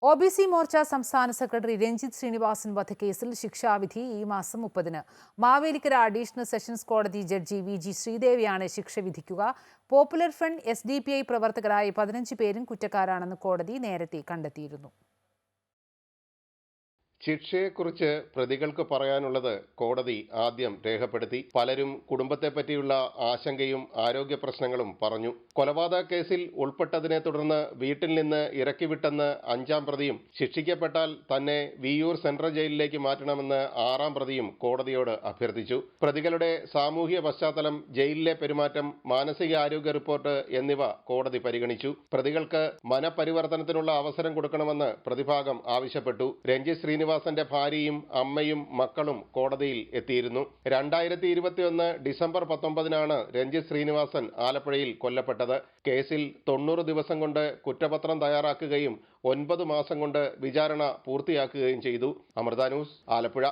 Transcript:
OBC Morcha സംസ്ഥാന secretary Ranjith Sreenivasan വധക്കേസിൽ ശിക്ഷാവിധി ഈ മാസം 30-ന്. മാവേലിക്കര അഡീഷണൽ സെഷൻസ് കോടതി ജഡ്ജി വി.ജി. ശ്രീദേവിയാണ് ശിക്ഷ വിധിക്കുക. പോപ്പുലർ ഫ്രണ്ട് എസ്.ഡി.പി.ഐ പ്രവർത്തകരായ 15 പേരും കുറ്റക്കാരാണെന്ന് കോടതി നേരത്തെ കണ്ടെത്തിയിരുന്നു. ശിക്ഷയെക്കുറിച്ച് പ്രതികൾക്ക് പറയാനുള്ളത് കോടതി ആദ്യം രേഖപ്പെടുത്തി. പലരും കുടുംബത്തെപ്പറ്റിയുള്ള ആശങ്കയും ആരോഗ്യ പ്രശ്നങ്ങളും പറഞ്ഞു. കൊലപാതക കേസിൽ ഉൾപ്പെട്ടതിനെ തുടർന്ന് വീട്ടിൽ നിന്ന് ഇറക്കിവിട്ടെന്ന് 5-ാം പ്രതിയും ശിക്ഷിക്കപ്പെട്ടാൽ തന്നെ വിയ്യൂർ സെൻട്രൽ ജയിലിലേക്ക് മാറ്റണമെന്ന് 6-ാം പ്രതിയും കോടതിയോട് അഭ്യർത്ഥിച്ചു. പ്രതികളുടെ സാമൂഹ്യ പശ്ചാത്തലം, ജയിലിലെ പെരുമാറ്റം, മാനസികാരോഗ്യ റിപ്പോർട്ട് എന്നിവ കോടതി പരിഗണിച്ചു. പ്രതികൾക്ക് മനപരിവർത്തനത്തിനുള്ള അവസരം കൊടുക്കണമെന്ന് പ്രതിഭാഗം ആവശ്യപ്പെട്ടു. രഞ്ജിത്ത് ശ്രീനിവാസന്റെ ഭാര്യയും അമ്മയും മക്കളും കോടതിയിൽ എത്തിയിരുന്നു. 2021 ഡിസംബർ 19-നാണ് രഞ്ജിത്ത് ശ്രീനിവാസൻ ആലപ്പുഴയിൽ കൊല്ലപ്പെട്ടത്. കേസിൽ 90 ദിവസം കൊണ്ട് കുറ്റപത്രം തയ്യാറാക്കുകയും 9 മാസം കൊണ്ട് വിചാരണ പൂർത്തിയാക്കുകയും ചെയ്തു. അമൃത ന്യൂസ്, ആലപ്പുഴ.